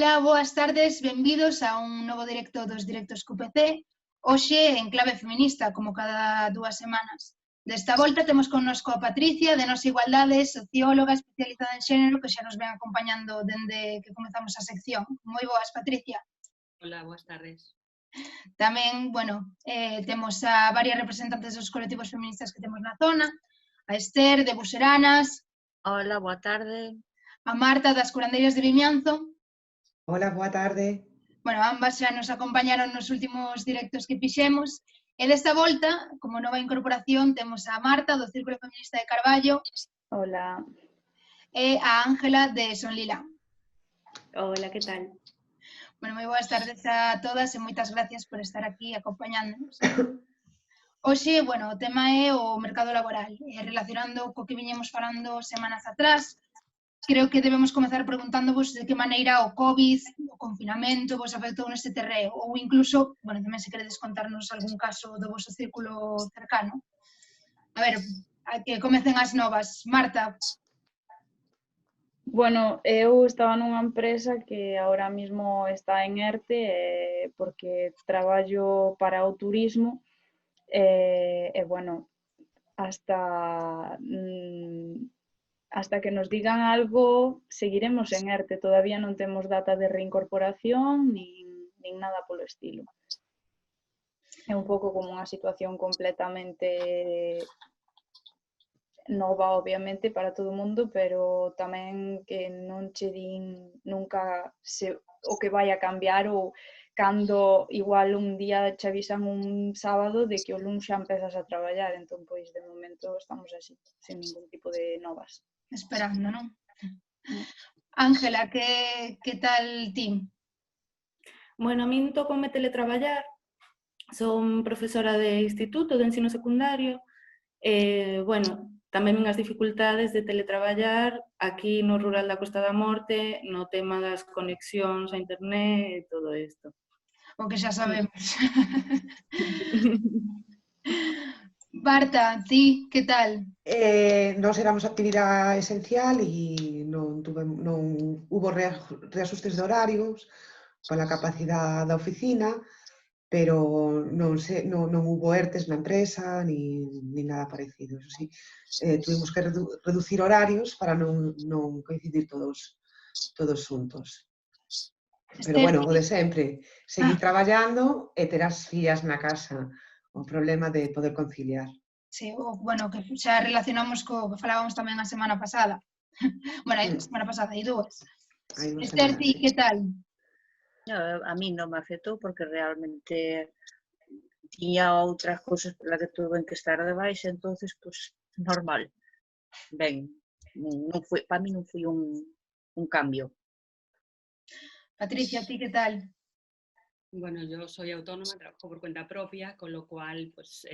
Ola, boas tardes, benvidos a un novo directo dos Directos QPC. Hoxe en clave feminista, como cada 2 semanas. Desta volta temos connosco a Patricia, de Nos Igualdades, socióloga especializada en xénero, que xa nos ven acompañando dende que comezamos a sección. Moi boas, Patricia. Hola, boas tardes. Tamén, temos a varias representantes dos colectivos feministas que temos na zona, a Esther, de Buseranas. Hola, boa tarde. A Marta, das Curandeiras de Vimianzo. Hola, boa tarde. Ambas xa nos acompañaron nos últimos directos que fixemos. E desta volta, como nova incorporación, temos a Marta, do Círculo Feminista de Carballo. Hola. E a Ángela, de Son Lila. Hola, que tal? Moi boas tardes a todas e moitas gracias por estar aquí acompañándonos. Hoxe, o tema é o mercado laboral. Relacionando co que viñemos falando semanas atrás, creo que debemos comezar preguntándovos de que maneira o COVID, o confinamento, vos afectou neste terreo, ou incluso, tamén se queredes contarnos algún caso do vosso círculo cercano. A ver, que comecen as novas. Marta. Eu estaba nunha empresa que ahora mismo está en ERTE porque traballo para o turismo hasta que nos digan algo seguiremos en ERTE, todavía non temos data de reincorporación nin nada polo estilo. É un pouco como unha situación completamente nova, obviamente, para todo o mundo, pero tamén que non che din nunca o que vai a cambiar ou cando igual un día che avisan un sábado de que o luns xa empezas a traballar, entón, pois, de momento estamos así, sen ningún tipo de novas. Esperando, non? Ángela, que tal ti? A min tocoume teletraballar, son profesora de instituto de ensino secundario, tamén unhas dificultades de teletraballar aquí no rural da Costa da Morte, no tema das conexións a internet e todo isto. O que xa sabemos. Marta, ti, que tal? Nós éramos actividade esencial e non hubo reaxustes de horarios pola capacidade da oficina, pero non hubo ERTES na empresa ni nada parecido. Eso sí, tuvimos que reducir horarios para non coincidir todos xuntos. Pero o de sempre, seguir traballando e ter as fillas na casa, o problema de poder conciliar. Sí, que xa relacionamos co que falábamos tamén a semana pasada. A semana pasada, hai dúas. Esther, ti, que tal? A mí non me afectou porque realmente tiña outras cousas polas que tuve que estar de baixa, entonces, pois, normal. Ben, para mí non foi un cambio. Patricia, ti, que tal? Yo soy autónoma, trabajo por cuenta propia, con lo cual, pues,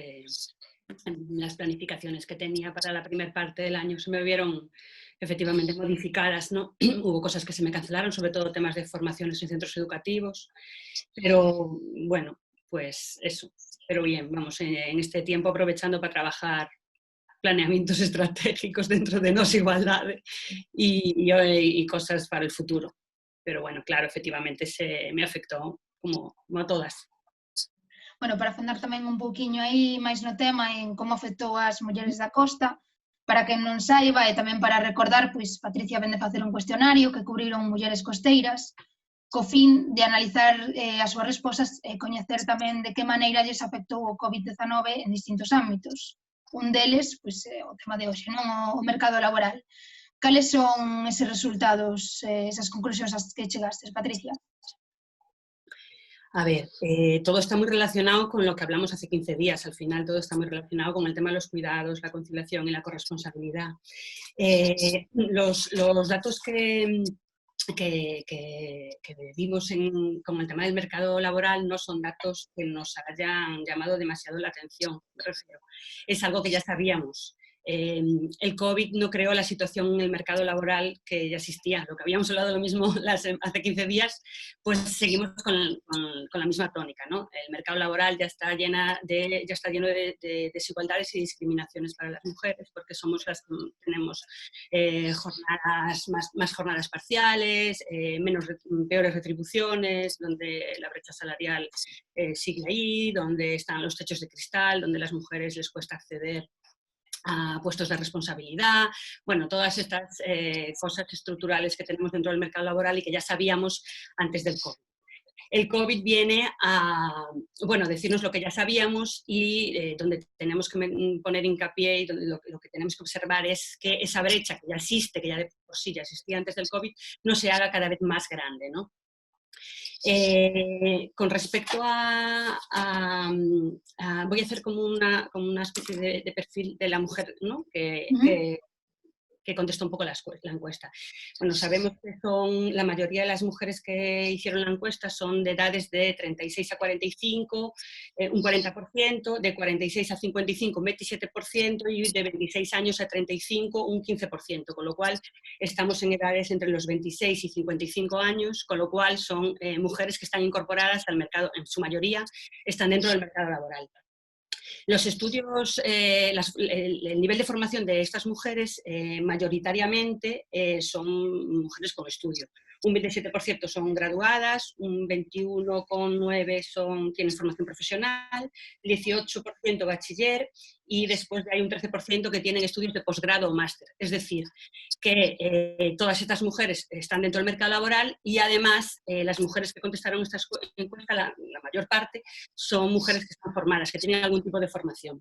las planificaciones que tenía para la primera parte del año se me vieron efectivamente modificadas, ¿no? Hubo cosas que se me cancelaron, sobre todo temas de formaciones en centros educativos, pero pues eso. Pero bien, vamos, en este tiempo aprovechando para trabajar planeamientos estratégicos dentro de Nos Igualdades y cosas para el futuro. Pero claro, efectivamente me afectó como a todas. Para afondar tamén un pouquiño aí máis no tema en como afectou as mulleres da costa, para quen non saiba e tamén para recordar, pois Patricia vende facer un cuestionario que cubriron mulleres costeiras, co fin de analizar as súas respostas e coñecer tamén de que maneira lles afectou o COVID-19 en distintos ámbitos. Un deles, pois, o tema de hoxe, non? O mercado laboral. Cales son eses resultados, esas conclusións ás que chegastes, Patricia? A ver, todo está muy relacionado con lo que hablamos hace 15 días. Al final todo está muy relacionado con el tema de los cuidados, la conciliación y la corresponsabilidad. Los datos que vimos con el tema del mercado laboral no son datos que nos hayan llamado demasiado la atención, me refiero. Es algo que ya sabíamos. el COVID no creó la situación en el mercado laboral que ya existía. Lo que habíamos hablado lo mismo hace 15 días, pues seguimos con la misma tónica, ¿no? El mercado laboral ya está lleno de desigualdades y discriminaciones para las mujeres, porque somos las que tenemos más jornadas parciales, peores retribuciones, donde la brecha salarial sigue ahí, donde están los techos de cristal, donde a las mujeres les cuesta acceder a puestos de responsabilidad, bueno, todas estas cosas estructurales que tenemos dentro del mercado laboral y que ya sabíamos antes del COVID. El COVID viene a, bueno, decirnos lo que ya sabíamos y donde tenemos que poner hincapié y donde lo que tenemos que observar es que esa brecha que ya existe, que ya de por sí ya existía antes del COVID, no se haga cada vez más grande, ¿no? Con respecto voy a hacer como una especie de perfil de la mujer, ¿no? que contestó un poco la encuesta. Bueno, sabemos que la mayoría de las mujeres que hicieron la encuesta son de edades de 36 a 45, un 40%, de 46 a 55, un 27%, y de 26 años a 35, un 15%, con lo cual estamos en edades entre los 26 y 55 años, con lo cual son mujeres que están incorporadas al mercado, en su mayoría están dentro del mercado laboral. Los estudios, el nivel de formación de estas mujeres mayoritariamente son mujeres con estudio. Un 27% son graduadas, un 21,9% tienen formación profesional, 18% bachiller y después hay un 13% que tienen estudios de posgrado o máster. Es decir, que todas estas mujeres están dentro del mercado laboral y además las mujeres que contestaron esta encuesta, la mayor parte, son mujeres que están formadas, que tienen algún tipo de formación.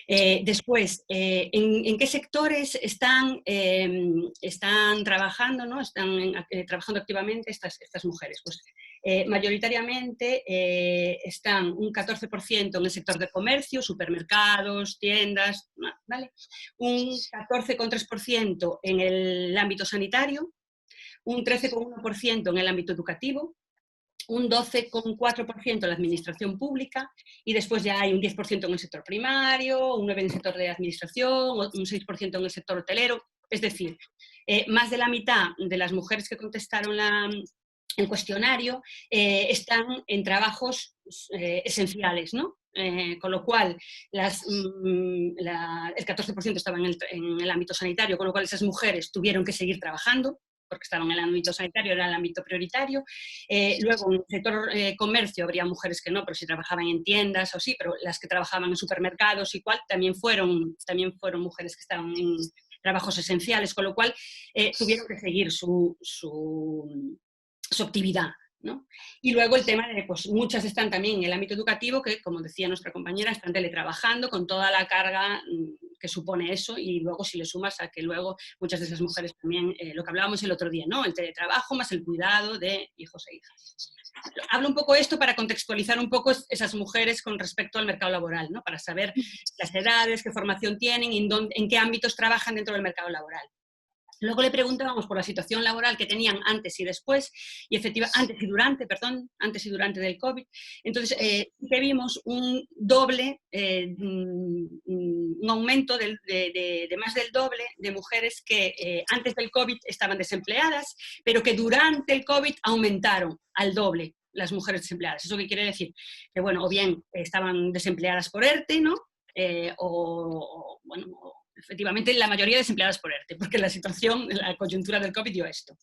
Después, ¿en qué sectores están trabajando, ¿no? Están trabajando activamente estas mujeres? Pues mayoritariamente están un 14% en el sector de comercio, supermercados, tiendas, ¿vale? Un 14,3% en el ámbito sanitario, un 13,1% en el ámbito educativo, un 12,4% en la administración pública y después ya hay un 10% en el sector primario, un 9% en el sector de administración, un 6% en el sector hotelero. Es decir, más de la mitad de las mujeres que contestaron el cuestionario están en trabajos esenciales, ¿no? Con lo cual el 14% estaba en el ámbito sanitario, con lo cual esas mujeres tuvieron que seguir trabajando, porque estaban en el ámbito sanitario, era el ámbito prioritario. Luego, en el sector comercio habría mujeres que no, pero si trabajaban en tiendas o sí, pero las que trabajaban en supermercados igual también fueron mujeres que estaban en trabajos esenciales, con lo cual tuvieron que seguir su actividad, ¿no? Y luego el tema de, pues muchas están también en el ámbito educativo, que como decía nuestra compañera, están teletrabajando con toda la carga que supone eso, y luego si le sumas a que luego muchas de esas mujeres también, lo que hablábamos el otro día, ¿no? El teletrabajo más el cuidado de hijos e hijas. Hablo un poco esto para contextualizar un poco esas mujeres con respecto al mercado laboral, ¿no? Para saber las edades, qué formación tienen y en qué ámbitos trabajan dentro del mercado laboral. Luego le preguntábamos por la situación laboral que tenían antes y después, y efectivamente, antes y durante del COVID. Entonces, que vimos un doble, un aumento de más del doble de mujeres que antes del COVID estaban desempleadas, pero que durante el COVID aumentaron al doble las mujeres desempleadas. ¿Eso qué quiere decir? Que, bueno, o bien estaban desempleadas por ERTE, ¿no? Efectivamente, la mayoría desempleadas por ERTE, porque la coyuntura del COVID dio esto.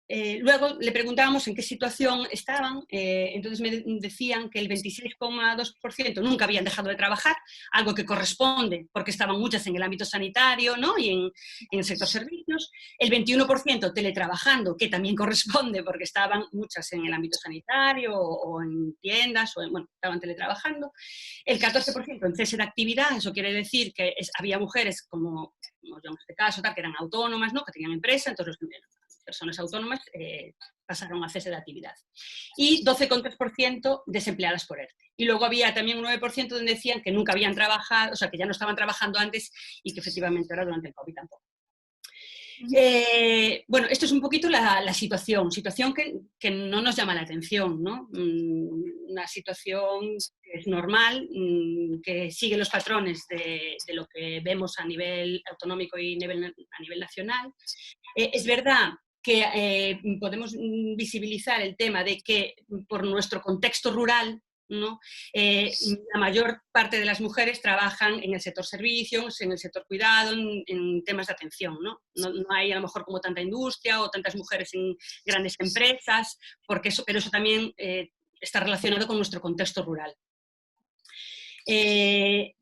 Luego le preguntábamos en qué situación estaban, entonces me decían que el 26,2% nunca habían dejado de trabajar, algo que corresponde porque estaban muchas en el ámbito sanitario, ¿no? Y en el sector servicios, el 21% teletrabajando, que también corresponde porque estaban muchas en el ámbito sanitario o en tiendas, estaban teletrabajando, el 14% en cese de actividad, eso quiere decir que había mujeres como yo en este caso, que eran autónomas, ¿no? Que tenían empresa, entonces las personas autónomas pasaron a cese de actividad. Y 12,3% desempleadas por ERTE. Y luego había también un 9% donde decían que nunca habían trabajado, o sea, que ya no estaban trabajando antes y que efectivamente ahora durante el COVID tampoco. Bueno, esto es un poquito la situación que no nos llama la atención, ¿no? Una situación que es normal, que sigue los patrones de lo que vemos a nivel autonómico y a nivel nacional. Es verdad que podemos visibilizar el tema de que por nuestro contexto rural, ¿no? La mayor parte de las mujeres trabajan en el sector servicios, en el sector cuidado, en temas de atención, ¿no? No hay a lo mejor como tanta industria o tantas mujeres en grandes empresas, pero eso también está relacionado con nuestro contexto rural. Le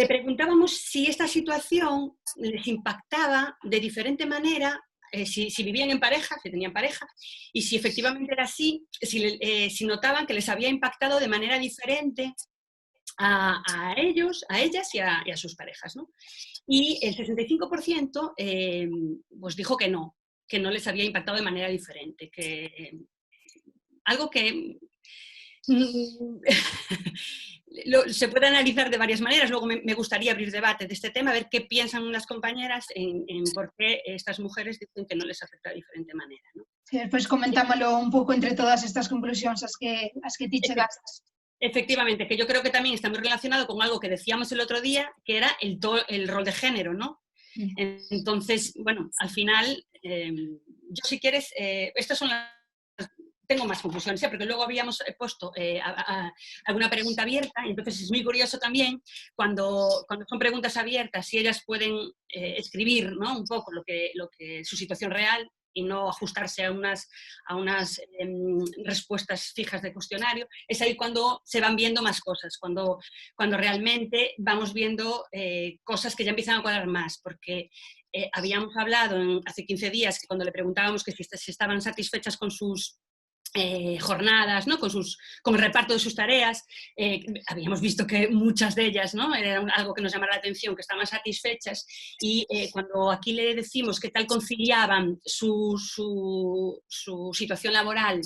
preguntábamos si esta situación les impactaba de diferente manera, si vivían en pareja, si tenían pareja, y si efectivamente era así, si notaban que les había impactado de manera diferente a ellos, a ellas y a sus parejas, ¿no? Y el 65% pues dijo que no les había impactado de manera diferente, algo que se puede analizar de varias maneras. Luego me gustaría abrir debate de este tema, a ver qué piensan las compañeras en por qué estas mujeres dicen que no les afecta de diferente manera, ¿no? Sí, despois comentámoslo un pouco entre todas estas conclusións as que ti chegastes. Efectivamente, que yo creo que también está muy relacionado con algo que decíamos el otro día, que era el rol de género, ¿no? Entonces, bueno, al final, yo si quieres, estas son las... Tengo más conclusiones, porque luego habíamos puesto alguna pregunta abierta, y entonces es muy curioso también cuando son preguntas abiertas, si ellas pueden escribir, ¿no? Un poco lo que su situación real y no ajustarse a unas respuestas fijas de cuestionario. Es ahí cuando se van viendo más cosas, cuando realmente vamos viendo cosas que ya empiezan a cuadrar más, porque habíamos hablado hace 15 días que cuando le preguntábamos que si estaban satisfechas con sus jornadas, ¿no? con el reparto de sus tareas, habíamos visto que muchas de ellas, ¿no? Era algo que nos llamaba la atención, que estaban satisfechas, y cuando aquí le decimos qué tal conciliaban su situación laboral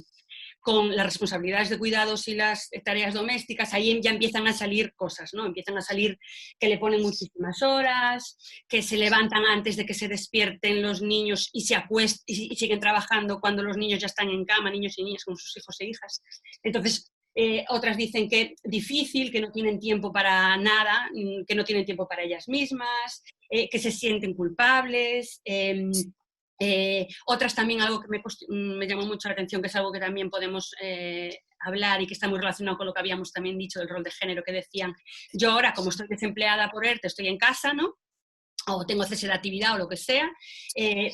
con las responsabilidades de cuidados y las tareas domésticas, ahí ya empiezan a salir cosas, ¿no? Empiezan a salir que le ponen muchísimas horas, que se levantan antes de que se despierten los niños y se acuestan y siguen trabajando cuando los niños ya están en cama, niños y niñas con sus hijos e hijas. Entonces, otras dicen que difícil, que no tienen tiempo para nada, que no tienen tiempo para ellas mismas, que se sienten culpables. Otras también, algo que me llamó mucho la atención, que es algo que también podemos hablar y que está muy relacionado con lo que habíamos también dicho del rol de género, que decían, yo ahora como estoy desempleada por ERTE, estoy en casa, ¿no? O tengo cese de actividad o lo que sea,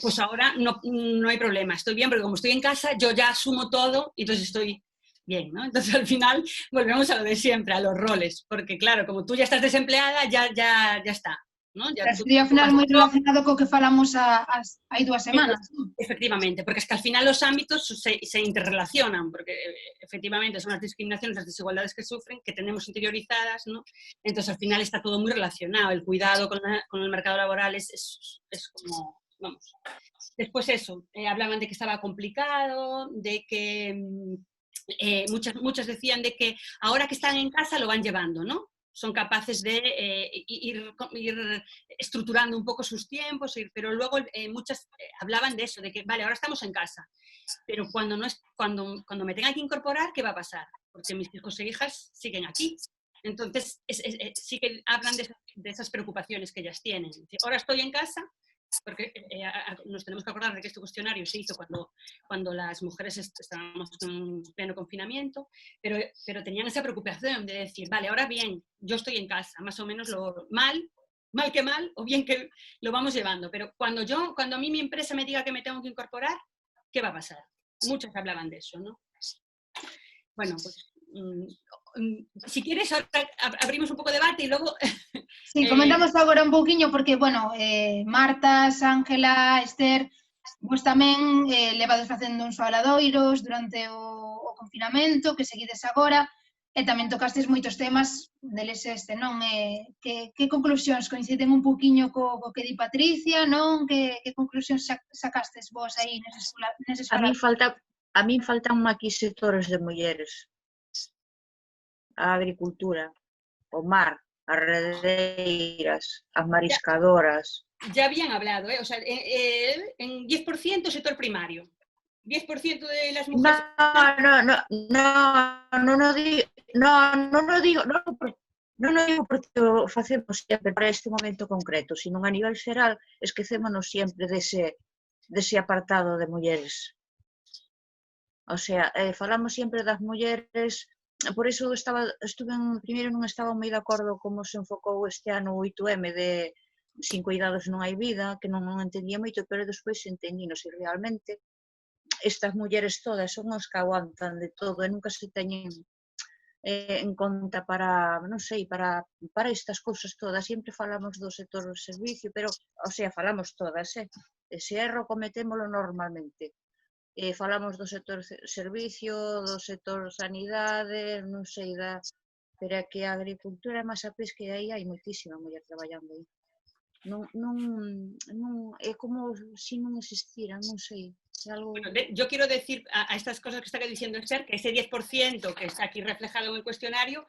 pues ahora no hay problema, estoy bien, porque como estoy en casa, yo ya asumo todo y entonces estoy bien, ¿no? Entonces al final volvemos a lo de siempre, a los roles, porque claro, como tú ya estás desempleada, ya está. ¿No? Sería ao final moi relacionado co que falamos hai 2 semanas. Efectivamente, porque es que al final los ámbitos se interrelacionan, porque efectivamente son las discriminaciones, las desigualdades que sufren, que tenemos interiorizadas, ¿no? Entonces al final está todo muy relacionado, el cuidado con el mercado laboral es como, vamos. Después eso, hablaban de que estaba complicado, de que muchas decían de que ahora que están en casa lo van llevando, ¿no? Son capaces de ir estructurando un poco sus tiempos, pero luego muchas hablaban de eso, de que, vale, ahora estamos en casa, pero cuando me tengan que incorporar, ¿qué va a pasar? Porque mis hijos e hijas siguen aquí. Entonces, sí que hablan de esas preocupaciones que ellas tienen. Ahora estoy en casa, porque nos tenemos que acordar de que este cuestionario se hizo cuando las mujeres estábamos en pleno confinamiento, pero tenían esa preocupación de decir, vale, ahora bien, yo estoy en casa, más o menos mal que mal, o bien que lo vamos llevando, pero cuando a mí mi empresa me diga que me tengo que incorporar, ¿qué va a pasar? Muchas hablaban de eso, ¿no? Bueno, pues si quieres, ahora abrimos un pouco de debate e logo... Sí, comentamos agora un pouquiño, porque, bueno, Martas, Ángela, Esther, vos tamén levades facendo uns faladoiros durante o confinamento, que seguides agora, e tamén tocastes moitos temas, deles este, non? Que conclusións coinciden un pouquiño co que di Patricia, non? Que conclusións sacastes vos aí neses faladoiros? A min faltan aquí sectores de mulleres. A agricultura, o mar, as redeiras, as mariscadoras. Ya habían hablado, o sea, en 10% sector primario. 10% de las mujeres... Non digo porque o facemos sempre para este momento concreto, sino a nivel xeral esquecémonos sempre dese apartado de mulleres. O sea, falamos sempre das mulleres, por iso primeiro non estaba moi de acordo como se enfocou este ano o 8M de sin cuidados non hai vida, que non entendía moito, pero despois entendínos e realmente estas mulleres todas son os que aguantan de todo e nunca se teñen en conta para, non sei, para estas cousas todas. Sempre falamos do sector servicio, pero, o sea, falamos todas, ese erro cometémolo normalmente. Falamos do sector servicio, do sector sanidade, non sei, pero é que a agricultura máis a pesca e aí hai moitísima muller traballando aí. Non, é como se non existiran, non sei. Bueno, yo quiero decir a estas cosas que está diciendo Esther, que ese 10% que está aquí reflejado en el cuestionario,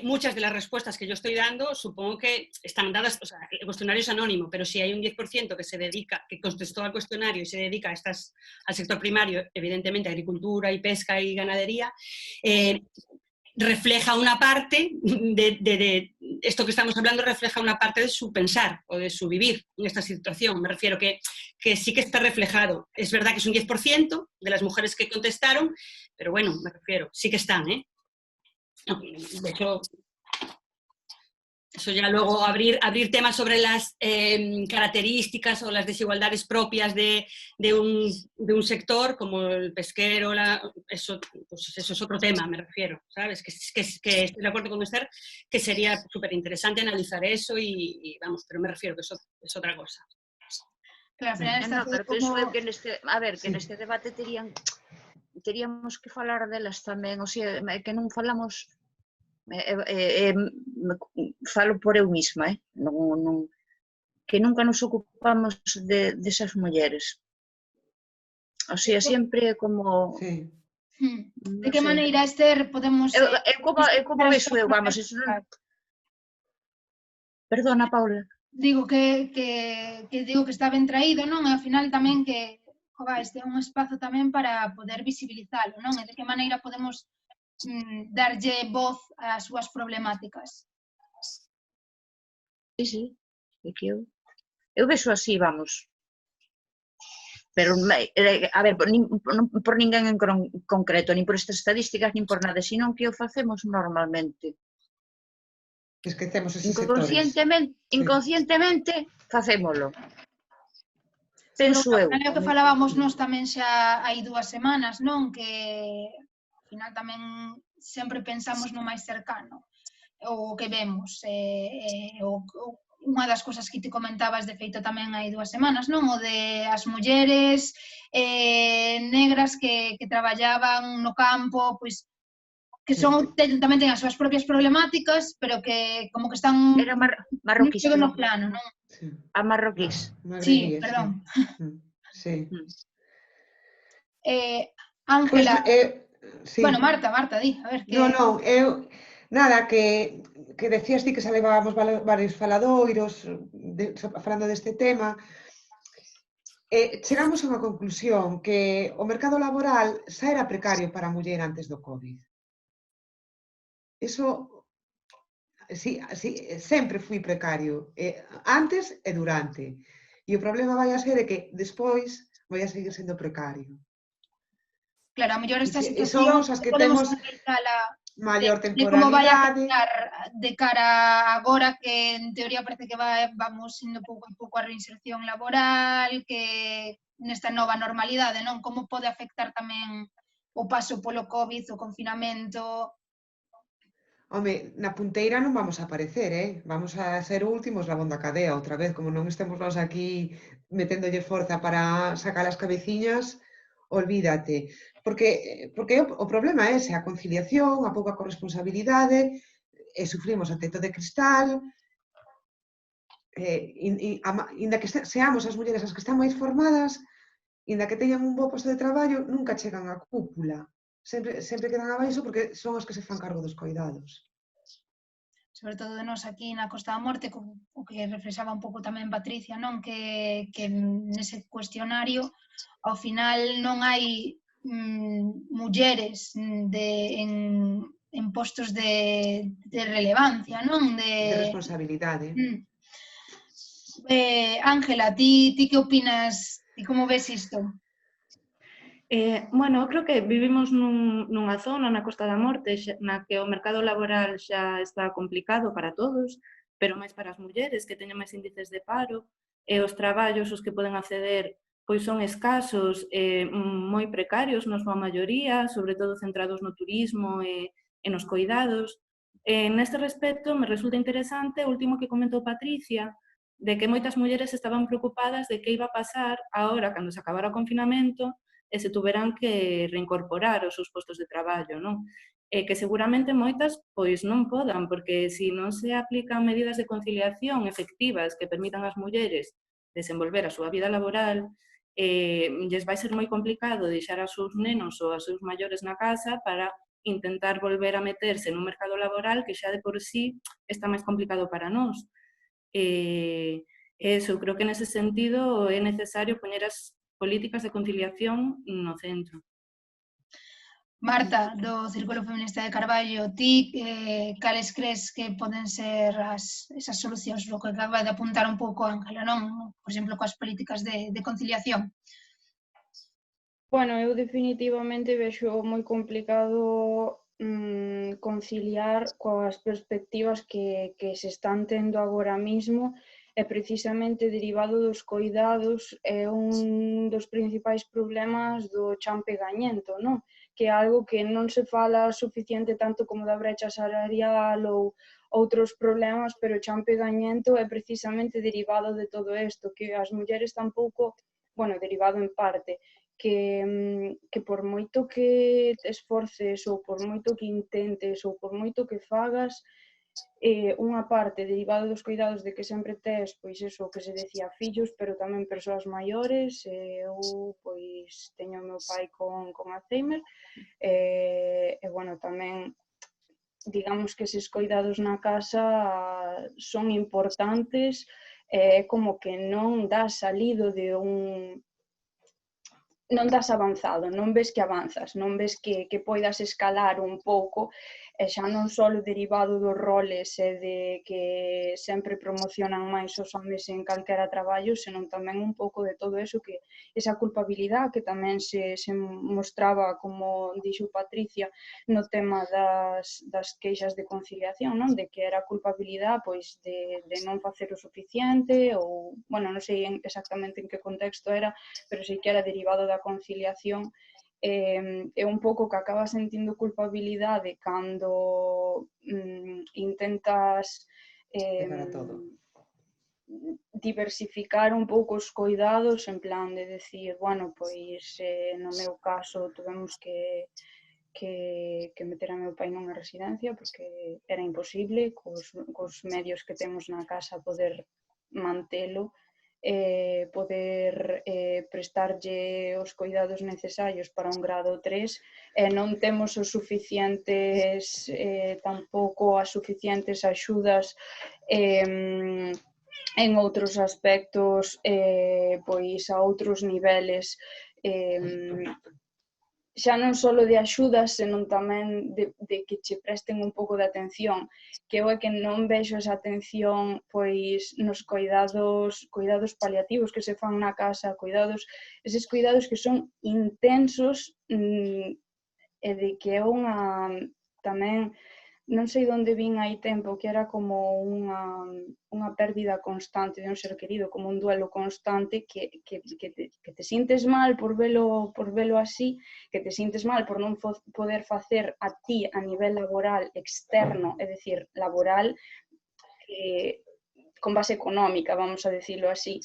muchas de las respuestas que yo estoy dando supongo que están dadas, o sea, el cuestionario es anónimo, pero si hay un 10% que se dedica, que contestó al cuestionario y se dedica al sector primario, evidentemente agricultura y pesca y ganadería, refleja una parte de esto que estamos hablando, refleja una parte de su pensar o de su vivir en esta situación. Me refiero que sí que está reflejado. Es verdad que es un 10% de las mujeres que contestaron, pero bueno, me refiero, sí que están, ¿eh? De hecho, eso ya luego abrir temas sobre las características o las desigualdades propias de un sector como el pesquero, eso es otro tema, me refiero, ¿sabes? Que estoy de acuerdo con Esther, que sería súper interesante analizar eso y vamos, pero me refiero que eso es otra cosa. Claro, pero penso eu que neste debate teríamos que falar delas tamén, o sea, que non falamos... falo por eu mesma, que nunca nos ocupamos desas mulleres. O sea, sempre como... Sí. De que maneira, Esther, podemos... como vexo eu, vamos, eso non... Perdona, Paula. Digo que está ben traído, non? E ao final tamén que este é un espazo tamén para poder visibilizalo, non? E de que maneira podemos darlle voz ás súas problemáticas. Sí, é que eu vexo así, vamos. Pero, a ver, por ninguén en concreto, nin por estas estadísticas, nin por nada, senón que o facemos normalmente. Esquecemos eses sectores. Inconscientemente facémolo. Penso eu. É o que falábamos nós tamén xa hai 2 semanas, non? Que ao final tamén sempre pensamos no máis cercano, o que vemos. Unha das cousas que te comentabas de feito tamén hai 2 semanas, non? O de as mulleres negras que traballaban no campo, pois que tamén ten as súas propias problemáticas, pero que como que están marroquís no plano, non? A marroquís. Sí, perdón. Sí. Ángela... Sí. Bueno, Marta, di, a ver. Non, nada, que decías ti que xa levábamos varios faladoiros falando deste tema. Chegamos a unha conclusión, que o mercado laboral xa era precario para a muller antes do COVID. Eso, sí, sempre fui precario, antes e durante. E o problema vai a ser que despois vai a seguir sendo precario. Claro, a mellor esta situación somos as que temos maior temporalidade. De como vai a afectar de cara agora que en teoría parece que vamos indo pouco a pouco a reinserción laboral, que nesta nova normalidade, non? Como pode afectar tamén o paso polo COVID, o confinamento? Home, na punteira non vamos a aparecer, vamos a ser o último eslabón da cadea outra vez, como non estemos nós aquí meténdolle forza para sacar as cabeciñas, olvídate. Porque o problema é ese, a conciliación, a pouca corresponsabilidade, sufrimos a teto de cristal, inda que seamos as mulleres as que están máis formadas, inda que teñan un bo posto de traballo, nunca chegan á cúpula. Sempre quedan abaixo porque son os que se fan cargo dos coidados. sobre todo de nós aquí na Costa da Morte, o que reflexaba un pouco tamén Patricia, non? Que nese cuestionario ao final non hai mulleres en postos de relevancia, non? De responsabilidade. Ángela, ti que opinas? Ti como ves isto? Bueno, eu creo que vivimos nunha zona na Costa da Morte na que o mercado laboral xa está complicado para todos, pero máis para as mulleres que teñen máis índices de paro, e os traballos os que poden acceder pois son escasos e moi precarios na súa maioría, sobre todo centrados no turismo e nos coidados. Neste respecto, me resulta interesante o último que comentou Patricia, de que moitas mulleres estaban preocupadas de que iba a pasar agora, cando se acabara o confinamento, e se tuveran que reincorporar os seus postos de traballo, non? E que seguramente moitas pois non podan, porque se non se aplican medidas de conciliación efectivas que permitan ás mulleres desenvolver a súa vida laboral, lles vai ser moi complicado deixar aos seus nenos ou aos seus maiores na casa para intentar volver a meterse nun mercado laboral que xa de por sí está máis complicado para nós. Eso, creo que nese sentido é necesario poñer as políticas de conciliación no centro. Marta, do Círculo Feminista de Carballo, ti cales crees que poden ser esas solucións, o que acaba de apuntar un pouco Ángela, non? Por exemplo, coas políticas de conciliación. Bueno, eu definitivamente vexo moi complicado conciliar coas perspectivas que se están tendo agora mismo, e precisamente derivado dos coidados é un dos principais problemas do chan pegañento, non? Que é algo que non se fala suficiente tanto como da brecha salarial ou outros problemas, pero o chan pegañento é precisamente derivado de todo isto, que as mulleres tampouco, bueno, derivado en parte, que por moito que te esforces ou por moito que intentes ou por moito que fagas, unha parte derivada dos cuidados de que sempre tes, pois eso, que se decía, fillos, pero tamén persoas maiores. Eu, pois, teño o meu pai con Alzheimer, e, bueno, tamén, digamos que eses cuidados na casa son importantes, como que non das salido de non das avanzado, non ves que avanzas, non ves que poidas escalar un pouco, e xa non só derivado dos roles e de que sempre promocionan máis os homes en calquera traballo, senón tamén un pouco de todo eso, que esa culpabilidade que tamén se mostraba, como dixo Patricia, no tema das queixas de conciliación, non? De que era culpabilidade pois de non facer o suficiente, ou, bueno, non sei exactamente en que contexto era, pero sei que era derivado da conciliación. É un pouco que acabas sentindo culpabilidade cando intentas diversificar un pouco os coidados, en plan de decir, bueno, pois no meu caso tuvemos que meter a meu pai nunha residencia porque era imposible cos medios que temos na casa poder mantelo, poder prestarlle os cuidados necesarios para un grado 3, e non temos os suficientes, tampouco as suficientes axudas en outros aspectos, pois a outros niveles, xa non só de axudas, senón tamén de que che presten un pouco de atención, que eu é que non vexo esa atención pois nos cuidados paliativos que se fan na casa, eses cuidados que son intensos, e de que é unha tamén, non sei onde vin hai tempo, que era como unha pérdida constante de un ser querido, como un duelo constante, que te sintes mal por velo así, que te sintes mal por non poder facer a ti a nivel laboral externo, é dicir, laboral, con base económica, vamos a decirlo así,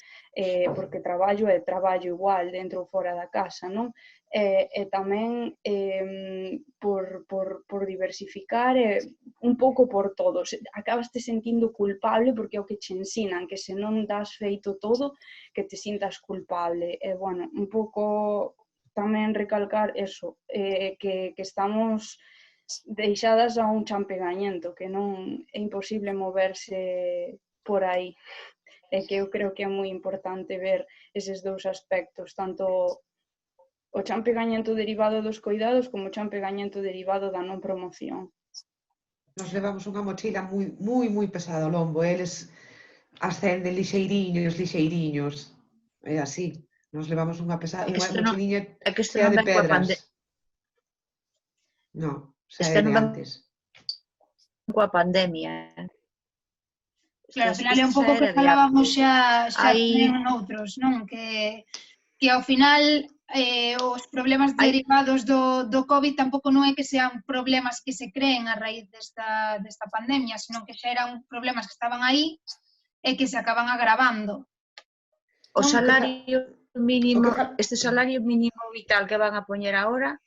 porque traballo é traballo igual dentro ou fora da casa, non? E tamén por diversificar, un pouco por todos. Acabas te sentindo culpable porque é o que che ensinan, que se non das feito todo, que te sintas culpable. E, bueno, un pouco tamén recalcar eso, que estamos deixadas a un champegañento, que non é imposible moverse por aí. E que eu creo que é moi importante ver eses dous aspectos, tanto o champegañento derivado dos coidados como o champegañento derivado da non promoción. Nos levamos unha mochila moi pesada ao lombo, eles ascenden lixeiriños, é así. Nos levamos unha mochiliña chea de pedras. Non, xa é de antes. Coa pandemia. Claro, ao final é un pouco que falábamos xa tamén noutros, non? Que ao final os problemas derivados do COVID tampouco non é que sean problemas que se creen a raíz desta pandemia, senón que xa eran problemas que estaban aí e que se acaban agravando. O salario mínimo, este salario mínimo vital que van a poñer agora,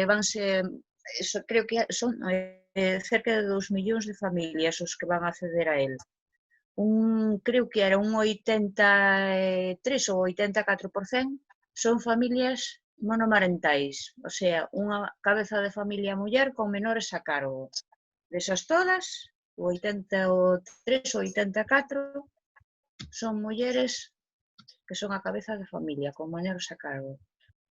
vanse, creo que son cerca de 2 millóns de familias os que van a acceder a él. Creo que era un 83 ou 84% son familias monomarentais, o sea, unha cabeza de familia muller con menores a cargo. Desas todas, o 83 ou 84 son mulleres que son a cabeza de familia, con menores a cargo.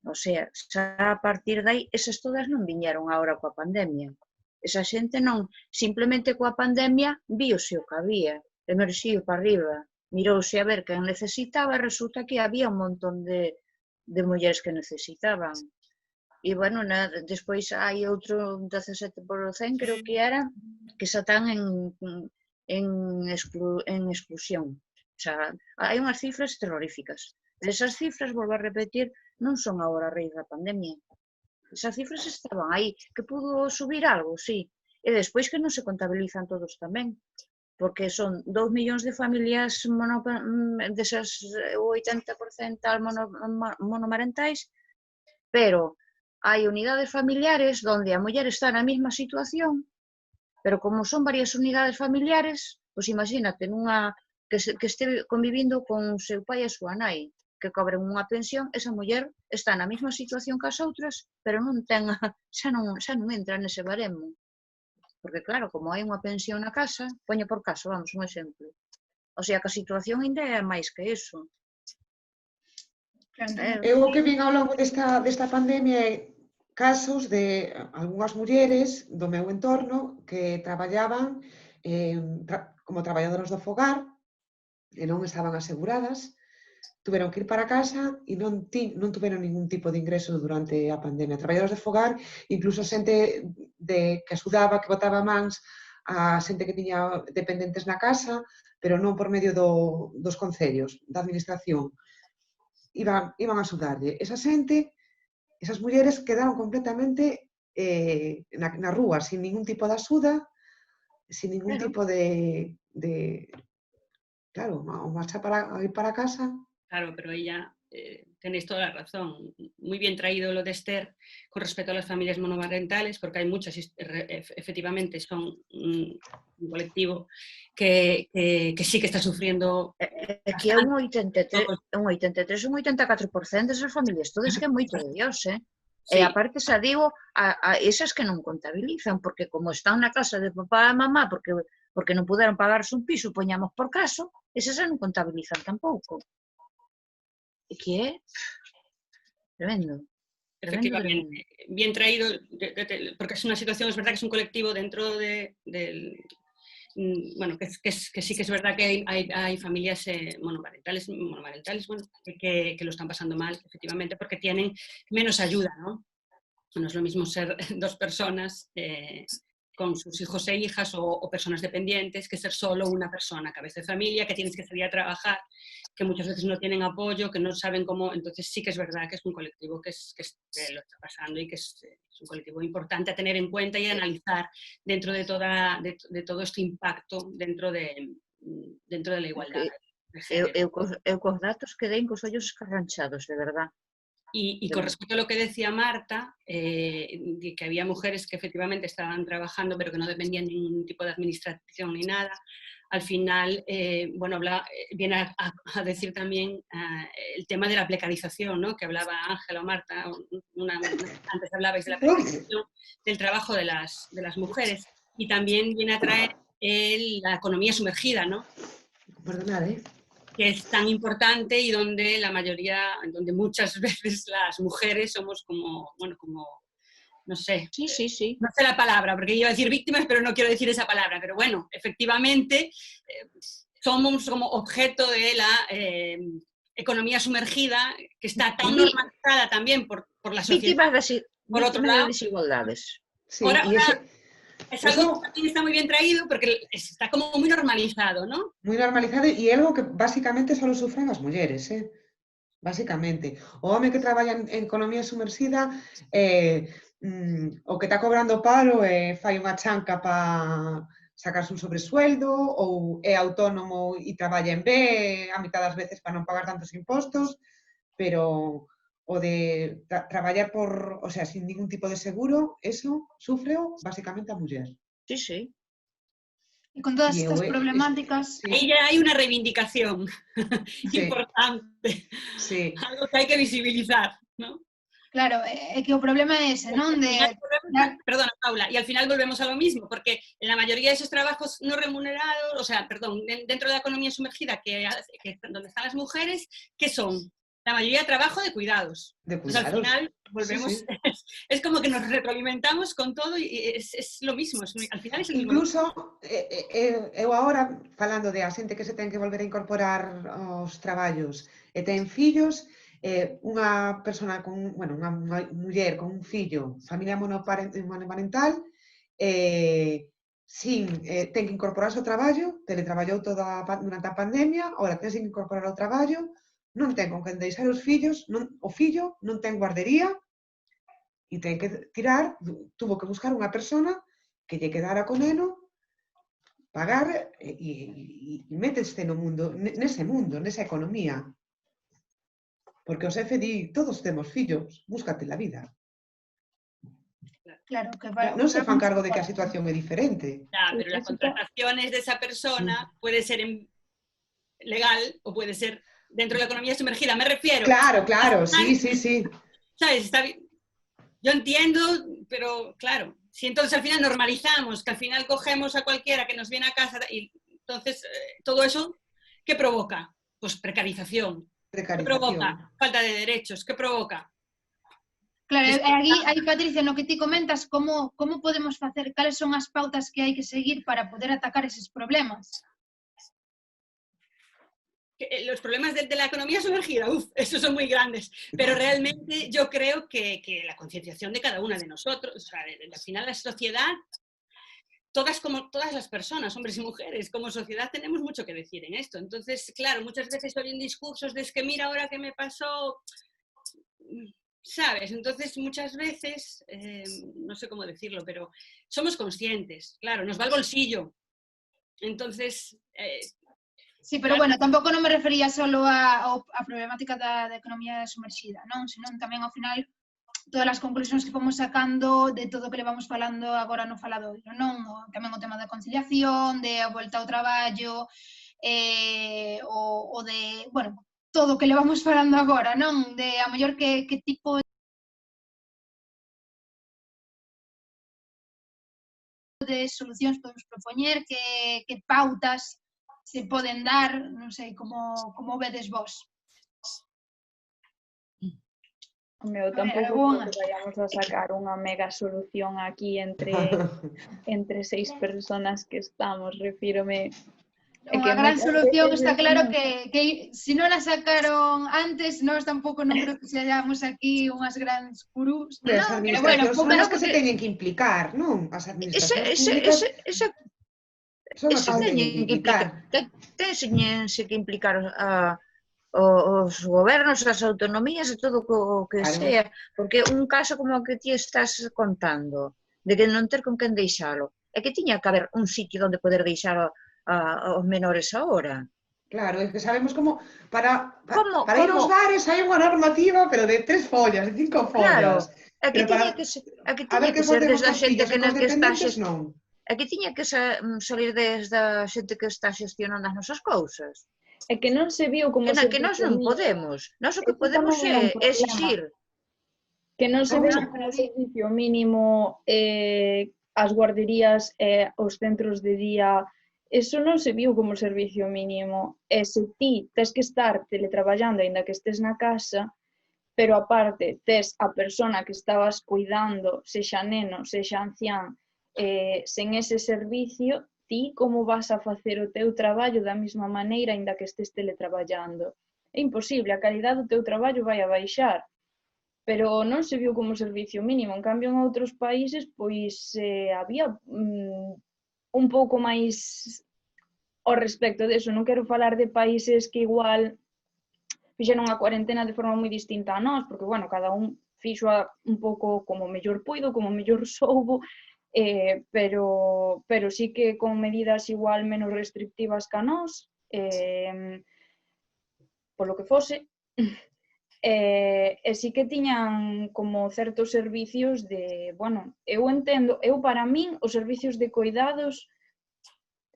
O sea, xa a partir de aí, esas todas non viñeron agora coa pandemia. Esa xente non, simplemente coa pandemia, viose o que había. Emerxiu para arriba, mirouse a ver quen necesitaba e resulta que había un montón de mulleres que necesitaban. E, bueno, despois hai outro 17%, creo que era, que xa están en exclusión. O sea, hai unhas cifras terroríficas. Esas cifras, volvo a repetir, non son agora a raíz da pandemia. Esas cifras estaban aí. Que pudo subir algo, sí. E despois que non se contabilizan todos tamén. Porque son 2 millóns de familias desas 80% monomarentais, pero hai unidades familiares onde a muller está na mesma situación, pero como son varias unidades familiares, pois imagínate, que este convivindo con o seu pai e a súa nai, que cobren unha pensión, esa muller está na mesma situación que as outras, pero non ten, xa non entra nese baremo. Porque, claro, como hai unha pensión na casa, poño por caso, vamos, un exemplo. O sea, que a situación ainda é máis que iso. Eu o que vin ao longo desta pandemia é casos de algunhas mulleres do meu entorno que traballaban como traballadoras do fogar e non estaban aseguradas, tuveron que ir para casa e non tuveron ningún tipo de ingreso durante a pandemia. Traballadoras de fogar, incluso xente que axudaba, que botaba mans a xente que tiña dependentes na casa, pero non por medio dos concellos, da administración. Iban a axudarlle. Esa xente, esas mulleres quedaron completamente na rúa, sin ningún tipo de axuda, sin ningún tipo de claro, ao marchar para ir para casa. Claro, pero ella, tenéis toda la razón. Muy bien traído lo de Esther con respecto a las familias monomarentales, porque hay muchas, efectivamente, son un colectivo que sí que está sufriendo. Que é un 83, un 84% desas familias, todas que é moito de Dios, E aparte xa digo, a esas que non contabilizan, porque como están na casa de papá e mamá, porque non puderon pagarse un piso, poñamos por caso, esas non contabilizan tampouco. E que é tremendo. Efectivamente, bien traído, porque es una situación, es verdad que es un colectivo dentro del... Bueno, que sí que es verdad que hay familias monomarentales, bueno, que lo están pasando mal, efectivamente, porque tienen menos ayuda, ¿no? No es lo mismo ser 2 personas con sus hijos e hijas o personas dependientes que ser solo una persona, cabeza de familia, que tienes que salir a trabajar, que muchas veces no tienen apoyo, que no saben cómo. Entonces sí que es verdad que es un colectivo que lo está pasando y que es un colectivo importante a tener en cuenta y a analizar dentro de todo este impacto dentro de la igualdad. Eu cos datos quedei cos ollos escarranchados, de verdad. Y con respecto a lo que decía Marta, de que había mujeres que efectivamente estaban trabajando pero que no dependían de ningún tipo de administración ni nada, al final, bueno, viene a decir también el tema de la precarización, ¿no? Que hablaba Ángela o Marta, antes hablabais de la precarización del trabajo de las mujeres, y también viene a traer la economía sumergida, ¿no? Perdonad, Que es tan importante y donde donde muchas veces las mujeres somos como, bueno, como, no sé, Sí. no sé la palabra, porque iba a decir víctimas, pero no quiero decir esa palabra, pero bueno, efectivamente somos como objeto de la economía sumergida, que está tan normalizada también por la sociedad. Por otro lado, de desigualdades. Sí, ahora, y es algo que también está muy bien traído porque está como muy normalizado, ¿no? Muy normalizado e algo que basicamente só sufren as mulleres, basicamente. O home que traballa en economía sumersida o que está cobrando paro fai unha chanca para sacarse un sobresueldo ou é autónomo e traballa en B a mitad das veces para non pagar tantos impostos, pero o de traballar o sea, sin ningún tipo de seguro, eso sufreo basicamente a muller. Sí. Y con todas estas problemáticas... Ahí ya hay una reivindicación importante, algo que hay que visibilizar, ¿no? Claro, é que o problema é ese, non? Perdona, Paula, y al final volvemos a lo mismo, porque en la mayoría de esos trabajos no remunerados, o sea, perdón, dentro de la economía sumergida, donde están las mujeres, ¿qué son? La mayoría de trabajo de cuidados. Pues al final volvemos, es como que nos retroalimentamos con todo y es lo mismo, al final es el mismo. Incluso, eu agora, falando de a xente que se ten que volver a incorporar aos traballos e ten fillos, unha persona unha muller con un fillo, familia monoparental, ten que incorporarse ao traballo, teletraballou durante a pandemia, agora ten que incorporar ao traballo, non ten con quen deixar os fillos, o fillo non ten guardería e ten que tuvo que buscar unha persona que lle quedara co neno, pagar e métese no mundo, nese mundo, nesa economía. Porque o xefe di, todos temos fillos, búscate la vida. Claro, que non se fan cargo de que a situación é diferente. Ya, pero las contrataciones de esa persona puede ser legal o puede ser dentro de la economía sumergida, me refiero. Claro, sí. ¿Sabes? Yo entiendo, pero claro, si entonces al final normalizamos, que al final cogemos a cualquiera que nos viene a casa y entonces todo eso, ¿qué provoca? Pues precarización. ¿Qué provoca? Falta de derechos. ¿Qué provoca? Claro, aí, Patricia, no que ti comentas, como podemos facer, cales son as pautas que hai que seguir para poder atacar eses problemas? Los problemas de la economía sumergida, esos son muy grandes, pero realmente yo creo que la concienciación de cada una de nosotros, o sea, al final la sociedad, como todas las personas, hombres y mujeres, como sociedad tenemos mucho que decir en esto. Entonces, claro, muchas veces oyen discursos de es que mira ahora qué me pasó, ¿sabes? Entonces, muchas veces, no sé cómo decirlo, pero somos conscientes, claro, nos va al bolsillo. Entonces... Sí, pero bueno, tampouco non me refería solo a problemática da economía sumerxida, non? Senón tamén ao final todas as conclusións que fomos sacando de todo o que levamos falando agora no faladoiro, non? Tamén o tema da conciliación, de a volta ao traballo, o de, bueno, todo o que levamos falando agora, non? De a mellor que tipo de solucións podemos propoñer, que pautas se poden dar, non sei, como vedes vos. Eu tampouco creo que vayamos a sacar unha mega solución aquí entre 6 personas que estamos, refírome. Unha gran solución está claro que se non a sacaron antes, nós tampouco non creo que seamos aquí unhas grandes gurús. As administracións son as que se teñen que implicar, non? As administracións públicas son as que se teñen que implicar. Teñense que implicar os gobernos, as autonomías e todo o que sea, porque un caso como o que ti estás contando, de que non ter con quen deixalo, é que tiña que haber un sitio onde poder deixar aos menores agora. Claro, es que sabemos como para Como, ir aos como, bares hai unha normativa, pero de 3 follas, de 5 claro, follas. aquí Pero para tiña que ser, aquí a ver tiña que que ser facemos desde a cos xente fillos e que, cos que está dependentes, non. aquí tiña que salir desde a xente que está xestionando as nosas cousas. É que non se viu como Que nós servicio non mínimo. podemos. Nós o que Ese podemos tamén é un é problema. exixir. Que non se Vamos viu a- como servicio mínimo as guarderías e os centros de día. Eso non se viu como servicio mínimo. E se ti tes que estar teletraballando aínda que estés na casa, pero aparte tes a persona que estabas cuidando, sexa neno, sexa ancián, sen ese servicio, ti como vas a facer o teu traballo da mesma maneira aínda que estés teletraballando? É imposible, a calidade do teu traballo vai a baixar, pero non se viu como servicio mínimo. En cambio, en outros países, pois había un pouco máis ao respecto deso. Non quero falar de países que igual fixeron a cuarentena de forma moi distinta a nós, porque, bueno, cada un fixo un pouco como mellor puido, como mellor soubo, pero sí que con medidas igual menos restrictivas que a nós, polo que fose, e sí que tiñan como certos servicios de, bueno, eu entendo, para min os servicios de cuidados,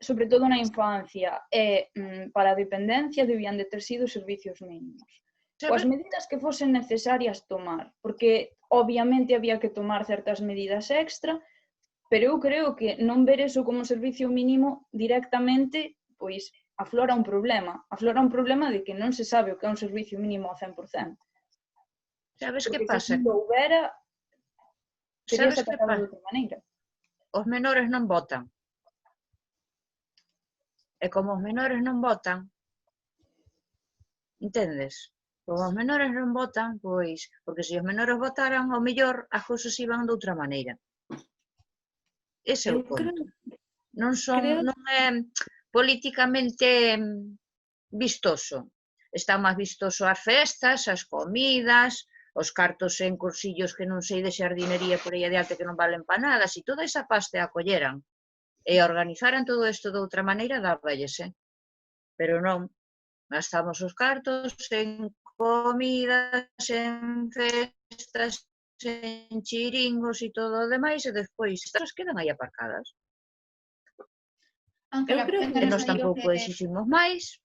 sobre todo na infancia e para a dependencia, debían de ter sido servicios mínimos. Coas medidas que fosen necesarias tomar, porque obviamente había que tomar certas medidas extra, pero eu creo que non ver eso como servicio mínimo directamente, pois aflora un problema de que non se sabe o que é un servicio mínimo ao 100%. Sabes Porque que pasa? se non houbera, teríase Sabes que atacado de pasa? outra maneira. Os menores non votan. E como os menores non votan, entendes? Como os menores non votan, pois, porque se os menores votaran, ao mellor as cousas iban de outra maneira. Ese é o ponto. Non é políticamente vistoso. Está máis vistoso as festas, as comidas, os cartos en cursillos que non sei de xardinería por aí adiante que non valen para nada. Se toda esa pasta a colleran e organizaran todo isto de outra maneira, dáballes, pero non. Gastamos os cartos en comidas, en festas, en chiringos e todo o demais, e despois estas quedan aí aparcadas. Ángela, creo E nós tampouco exiximos máis.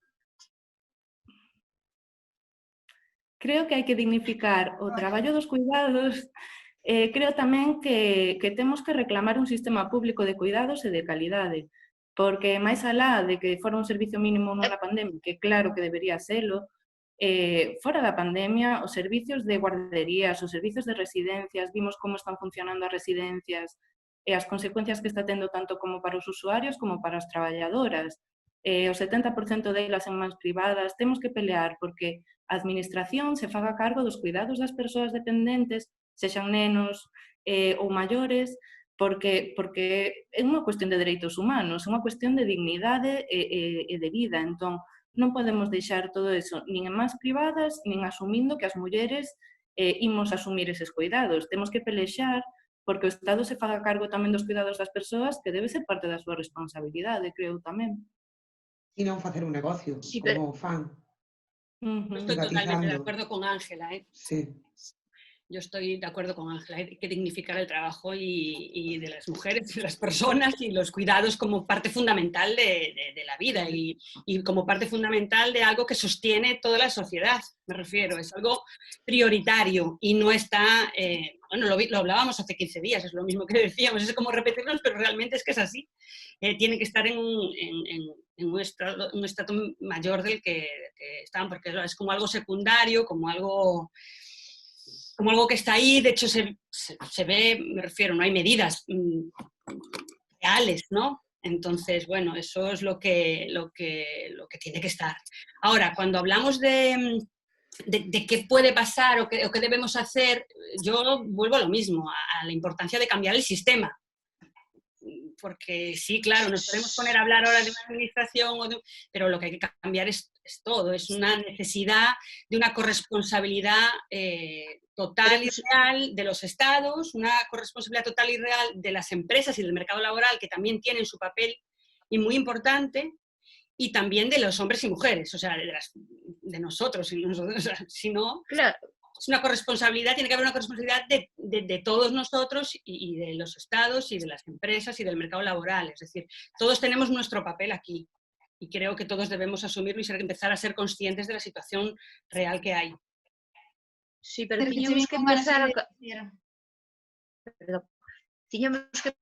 Creo que hai que dignificar o traballo dos cuidados. Creo tamén que temos que reclamar un sistema público de cuidados e de calidade, porque máis alá de que fora un servicio mínimo nunha pandemia, que claro que debería selo, fora da pandemia, os servicios de guarderías, os servicios de residencias, vimos como están funcionando as residencias e as consecuencias que está tendo tanto como para os usuarios como para as traballadoras. O 70% delas en mans privadas. Temos que pelear porque a administración se faga cargo dos cuidados das persoas dependentes, sexan nenos ou maiores, porque é unha cuestión de dereitos humanos, é unha cuestión de dignidade e de vida. Entón, non podemos deixar todo eso nin en mans privadas, nin asumindo que as mulleres imos asumir eses cuidados. Temos que pelexar porque o Estado se faga cargo tamén dos cuidados das persoas, que debe ser parte da súa responsabilidade, creo tamén. E non facer un negocio, Sí, como fan. Estoy totalmente de acuerdo con Ángela. Sí. Yo estoy de acuerdo con Ángela, hay que dignificar el trabajo y de las mujeres, de las personas y los cuidados como parte fundamental de la vida y como parte fundamental de algo que sostiene toda la sociedad, me refiero, es algo prioritario y no está, bueno, lo hablábamos hace 15 días, es lo mismo que decíamos, es como repetirnos, pero realmente es que es así, tiene que estar en un estado mayor del que estaban, porque es como algo secundario, como algo que está ahí, de hecho se ve, me refiero, no hay medidas reales, ¿no? Entonces, bueno, eso es lo que tiene que estar. Ahora, cuando hablamos de qué puede pasar o qué debemos hacer, yo vuelvo a lo mismo, a la importancia de cambiar el sistema. Porque sí, claro, nos podemos poner a hablar ahora de una administración, pero lo que hay que cambiar es todo, es una necesidad de una corresponsabilidad total y real de los estados, una corresponsabilidad total y real de las empresas y del mercado laboral, que también tienen su papel y muy importante, y también de los hombres y mujeres, o sea, de nosotros, o sea, si no, Claro, es una corresponsabilidad, tiene que haber una corresponsabilidad de todos nosotros y de los estados y de las empresas y del mercado laboral, es decir, todos tenemos nuestro papel aquí y creo que todos debemos asumirlo y empezar a ser conscientes de la situación real que hay. sí, pero Ter que che tiñamos vin que con ganas empezar de a... dicir. Perdón. Tiñamos que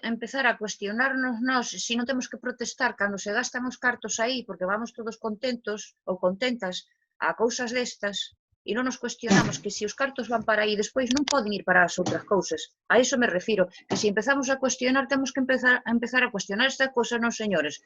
empezar a cuestionarnos nós se non temos que protestar cando se gastan os cartos aí porque vamos todos contentos ou contentas a cousas destas e non nos cuestionamos que se os cartos van para aí despois non poden ir para as outras cousas. A iso me refiro, que se empezamos a cuestionar temos que empezar a cuestionar esta cousa, non señores.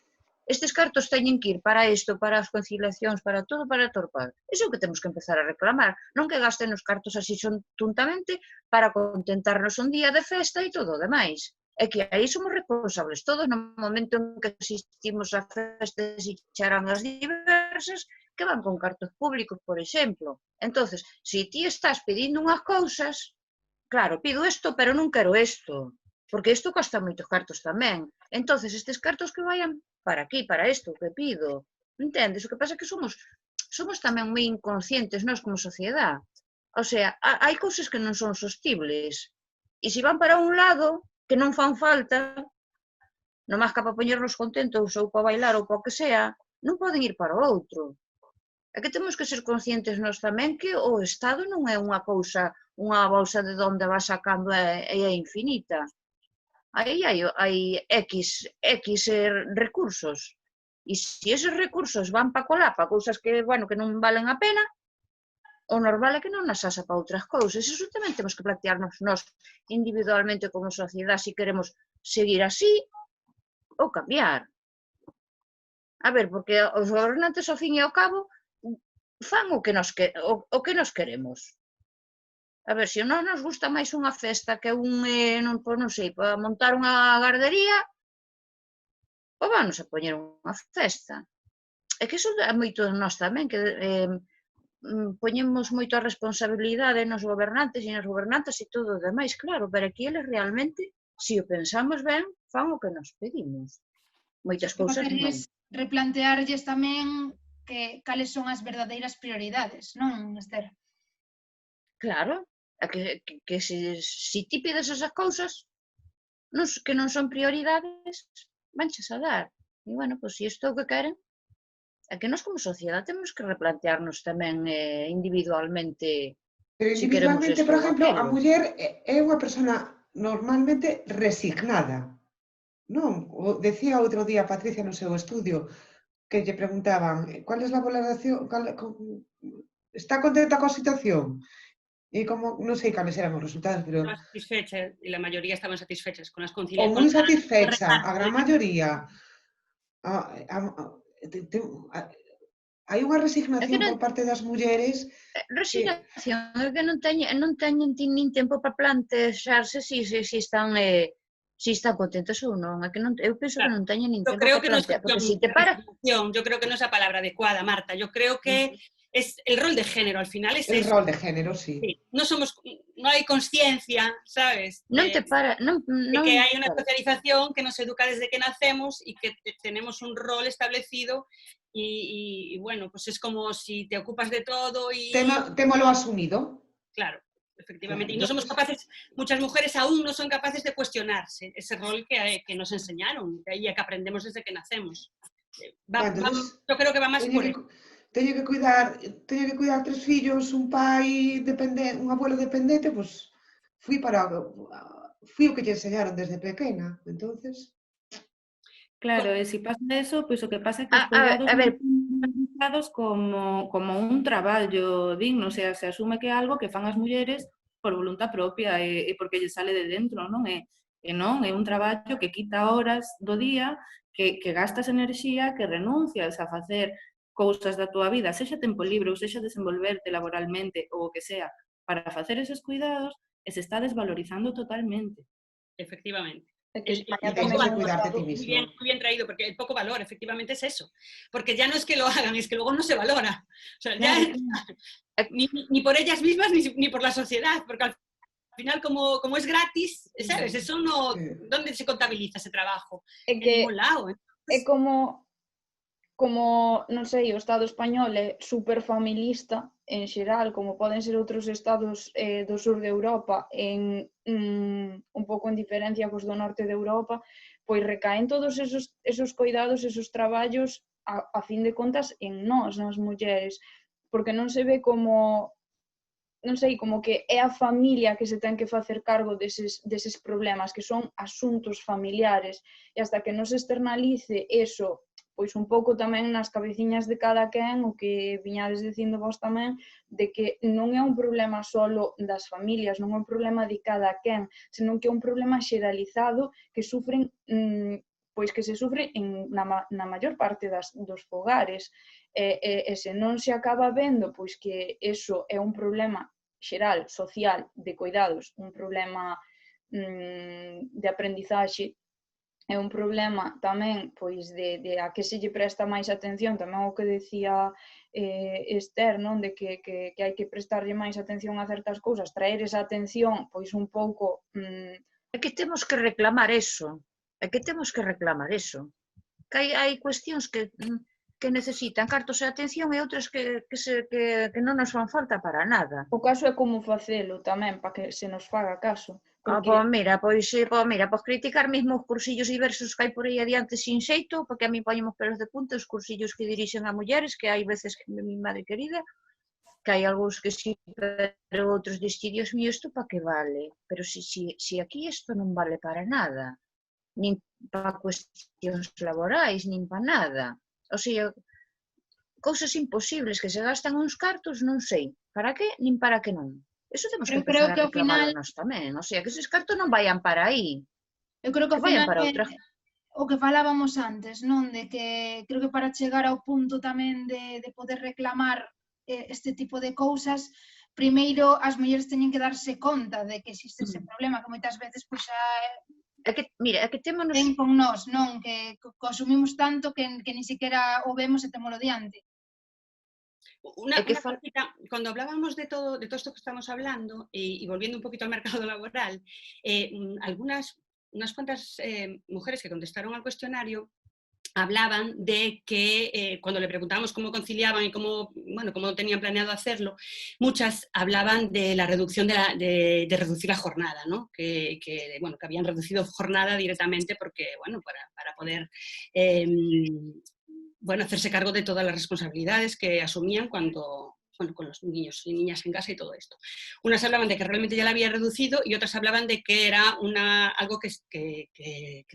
Estes cartos teñen que ir para isto, para as conciliacións, para todo, para torpar. Iso é o que temos que empezar a reclamar. Non que gasten os cartos así son tontamente para contentarnos un día de festa e todo o demais. É que aí somos responsables todos no momento en que asistimos a festas e charangas diversas que van con cartos públicos, por exemplo. Entonces, se ti estás pedindo unhas cousas, claro, pido isto, pero non quero isto, porque isto costa moitos cartos tamén. Entonces, estes cartos que vayan para aquí, para isto que pido. Entendes? O que pasa é que somos tamén moi inconscientes nós como sociedade. O sea, hai cousas que non son sostibles. E se van para un lado, que non fan falta, nomás que para poñernos contentos ou para bailar ou para o que sea, non poden ir para o outro. É que temos que ser conscientes nós tamén que o Estado non é unha cousa, unha bolsa de onde va sacando e é infinita. Aí hai X recursos. E se eses recursos van para colar para cousas que, bueno, que non valen a pena, o normal é que non nas asa para outras cousas. Iso tamén temos que plantearnos nós individualmente como sociedade se queremos seguir así ou cambiar. A ver, porque os gobernantes ao fin e ao cabo fan o que nos queremos. A ver, se non nos gusta máis unha festa que non sei, para montar unha gardería, ou vamos a poñer unha festa. É que iso é moito de nós tamén, que poñemos moito a responsabilidade nos gobernantes e nas gobernantes e todo o demais, claro, pero aquí eles realmente, se o pensamos ben, fan o que nos pedimos. Moitas cousas non. Replantearlles tamén cales son as verdadeiras prioridades, non, Esther? Claro, que se ti pides esas cousas que non son prioridades, vanches a dar. E, bueno, pois, se isto é o que queren, é que nós como sociedade temos que replantearnos tamén individualmente. Pero individualmente, por exemplo, a muller é unha persona normalmente resignada. Non? Decía outro día Patricia no seu estudio que lle preguntaban cuál é a valoración, está contenta coa situación? E como, non sei cales eran os resultados, pero... Estaban satisfechas, e la mayoría estaban satisfechas con las O conciliaciones. moi satisfecha, a gran maioría. Hai unha resignación por parte das mulleres. Resignación, é que non teñen nin tempo para plantexarse se están contentos ou non. É que eu penso que non teñen nin tempo para plantear, porque se te para... Yo creo que non é a palabra adecuada, Marta. Yo creo que es el rol de género, al final es el eso. Rol de género, sí. No hay conciencia, ¿sabes? Non te para... de que hay una socialización que nos educa desde que nacemos y que tenemos un rol establecido y bueno, pues es como si te ocupas de todo y... Témolo asumido. Claro, efectivamente. Y no somos capaces, muchas mujeres aún no son capaces de cuestionarse ese rol que nos enseñaron y que aprendemos desde que nacemos. Yo creo que va más por eso. Teño que cuidar 3 fillos, un pai dependente, un abuelo dependente, pois fui o que lle enseñaron desde pequena, entonces... Claro, e se pasa eso, pois o que pasa é que os cuidados non son pensados como un traballo digno, o sea, se asume que é algo que fan as mulleres por voluntad propia e porque lle sale de dentro, non? E non, é un traballo que quita horas do día, que gastas enerxía, que renuncias a facer cousas da túa vida, sexa tempo libre ou sexa desenvolverte laboralmente ou o que sea, para facer eses cuidados e se está desvalorizando totalmente. Efectivamente. Muy bien traído, porque el poco valor efectivamente es eso. Porque ya no es que lo hagan, es que luego no se valora. O sea, ya ni por ellas mismas ni por la sociedad, porque al final como es gratis, ¿sabes? Eso no... ¿Dónde se contabiliza ese trabajo? En ningún lado. Es como... como, non sei, o Estado español é superfamilista en xeral, como poden ser outros estados do sur de Europa, un pouco en diferencia cos do norte de Europa, pois recaen todos esos cuidados, esos traballos, a fin de contas, en nós, nas mulleres, porque non se ve como, non sei, como que é a familia que se ten que facer cargo deses problemas, que son asuntos familiares, e hasta que non se externalice eso, pois un pouco tamén nas cabeciñas de cada quen, o que viñades dicindo vos tamén, de que non é un problema solo das familias, non é un problema de cada quen, senón que é un problema xeralizado que sufren, pois que se sufre na maior parte dos fogares, e se non se acaba vendo pois que eso é un problema xeral, social, de cuidados, un problema de aprendizaxe, é un problema tamén pois de a que se lle presta máis atención, tamén o que decía Esther, non? De que hai que prestarlle máis atención a certas cousas, traer esa atención pois un pouco... É que temos que reclamar eso, que hai cuestións que necesitan cartos e atención e outras que non nos fan falta para nada. O caso é como facelo tamén, para que se nos faga caso. Pois criticar mesmo os cursillos diversos que hai por aí adiante sin xeito, porque a mí poñemos pelos de punta os cursillos que dirixen a mulleres, que hai veces que mi madre querida, que hai algúns que sí, pero outros dixen, Dios mío, isto para que vale? Pero si aquí isto non vale para nada, nin para cuestións laborais, nin para nada. O sea, cousas imposibles que se gastan uns cartos, non sei, para que, nin para que non. Eso temos que empezar a reclamar nós tamén, o sea, que eses cartos non vayan para aí. Eu creo que ao final vayan para outra. O que falábamos antes, non? De que creo que para chegar ao punto tamén de poder reclamar este tipo de cousas, primeiro as mulleres teñen que darse conta de que existe ese problema, que moitas veces pois xa Mira, é que témonos... ven con nós, non? Que consumimos tanto que ni siquiera o vemos e témolo diante. Una cosita, cuando hablábamos de todo esto que estamos hablando, y volviendo un poquito al mercado laboral, unas cuantas mujeres que contestaron al cuestionario hablaban de que cuando le preguntábamos cómo conciliaban y cómo tenían planeado hacerlo, muchas hablaban de la reducción de reducir la jornada, ¿no? Que habían reducido jornada directamente porque, para poder hacerse cargo de todas las responsabilidades que asumían con los niños y niñas en casa y todo esto. Unas hablaban de que realmente ya la había reducido y otras hablaban de que era algo que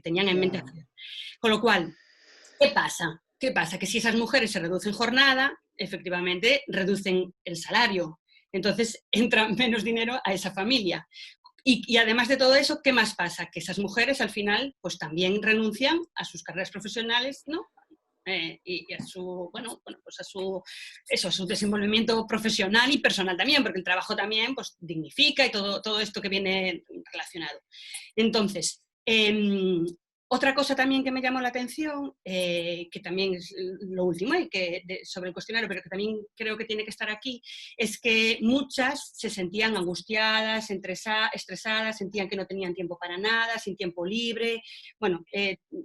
tenían en mente hacer. Con lo cual, ¿qué pasa? Que si esas mujeres se reducen jornada, efectivamente reducen el salario. Entonces entra menos dinero a esa familia. Y además de todo eso, ¿qué más pasa? Que esas mujeres al final pues también renuncian a sus carreras profesionales, ¿no? Y a su desenvolvimiento profesional y personal también, porque el trabajo también pues dignifica y todo esto que viene relacionado. Entonces, otra cosa también que me llamó la atención, que también es lo último sobre el cuestionario, pero que también creo que tiene que estar aquí, es que muchas se sentían angustiadas, estresadas, sentían que no tenían tiempo para nada, sin tiempo libre,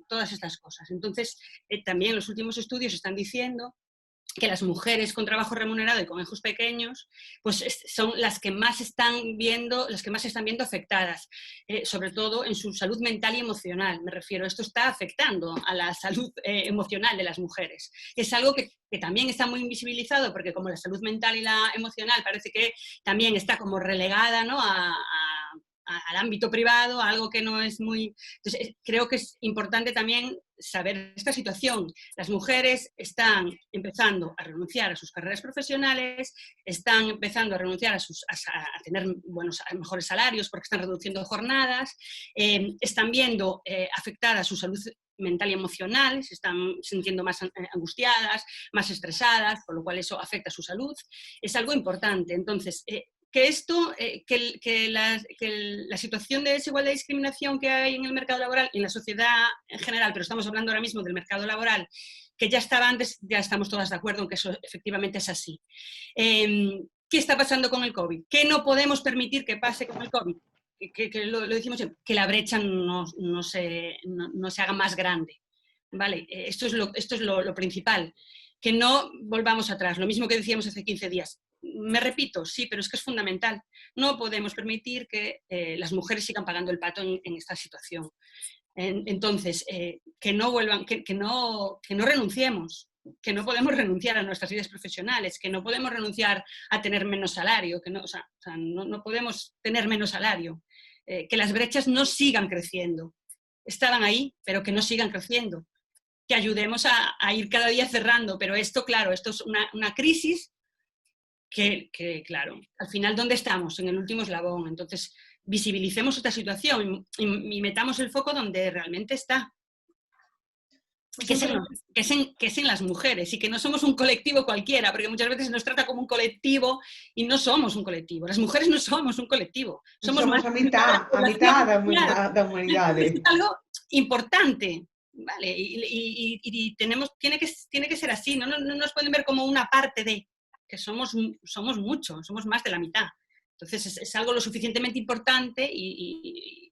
todas estas cosas. Entonces, también los últimos estudios están diciendo que las mujeres con trabajo remunerado y con hijos pequeños pues son las que más se están viendo afectadas, sobre todo en su salud mental y emocional. Me refiero, esto está afectando a la salud emocional de las mujeres. Es algo que también está muy invisibilizado porque como la salud mental y la emocional parece que también está como relegada, ¿no? al ámbito privado, a algo que no es muy... Entonces, creo que es importante también saber esta situación. Las mujeres están empezando a renunciar a sus carreras profesionales, están empezando a renunciar a tener mejores salarios porque están reduciendo jornadas, están viendo afectada su salud mental y emocional, se están sintiendo más angustiadas, más estresadas, por lo cual eso afecta a su salud. Es algo importante. Entonces, que la situación de desigualdad y discriminación que hay en el mercado laboral y en la sociedad en general, pero estamos hablando ahora mismo del mercado laboral, que ya estaba antes, ya estamos todas de acuerdo en que eso efectivamente es así. ¿Qué está pasando con el COVID? ¿Qué no podemos permitir que pase con el COVID? Que lo decimos siempre, que la brecha no se haga más grande. ¿vale? Esto es lo principal, que no volvamos atrás, lo mismo que decíamos hace 15 días. Me repito, sí, pero es que es fundamental. No podemos permitir que las mujeres sigan pagando el pato en esta situación. Entonces, que no renunciemos, que no podemos renunciar a nuestras vidas profesionales, que no podemos renunciar a tener menos salario, que no podemos tener menos salario, que las brechas no sigan creciendo. Estaban ahí, pero que no sigan creciendo. Que ayudemos a ir cada día cerrando, pero esto, claro, esto es una crisis que, claro, al final, ¿dónde estamos? En el último eslabón. Entonces, visibilicemos esta situación y metamos el foco donde realmente está. Que es en las mujeres y que no somos un colectivo cualquiera, porque muchas veces nos trata como un colectivo y no somos un colectivo. Las mujeres no somos un colectivo. Somos más a mitad da humanidade. Es algo importante, ¿vale? Y tiene que ser así, no nos pueden ver como una parte de, que somos muchos, somos más de la mitad. Entonces es algo lo suficientemente importante y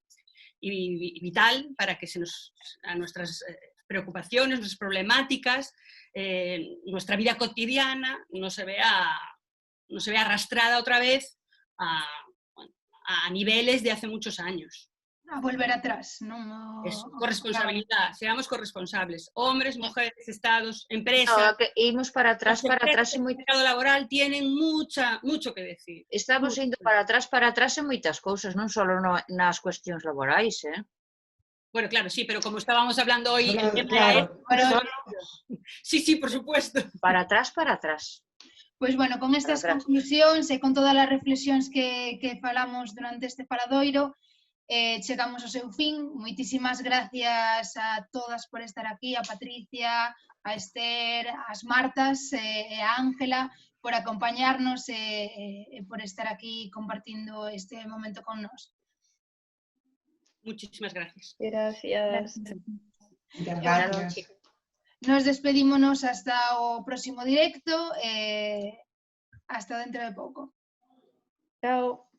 vital para que a nuestras preocupaciones, nuestras problemáticas, nuestra vida cotidiana no se vea arrastrada otra vez a niveles de hace muchos años. A volver atrás, ¿no? Es corresponsabilidad, seamos corresponsables, hombres, mujeres, estados, empresas. No, que imos para atrás e El mercado laboral tienen mucho que decir. Estamos indo para atrás en moitas cousas, non só nas cuestións laborais, Bueno, claro, sí, pero como estábamos hablando hoy, el tema Claro, era sí, por supuesto. Para atrás. Pois, bueno, con estas conclusións e con todas as reflexións que falamos durante este faladoiro, chegamos ao seu fin. Moitísimas gracias a todas por estar aquí, a Patricia, a Esther, as Martas e a Ángela por acompañarnos e por estar aquí compartindo este momento con nós. Muchísimas gracias. Gracias. Gracias. Nos despedímonos hasta o próximo directo, hasta dentro de pouco. Chao.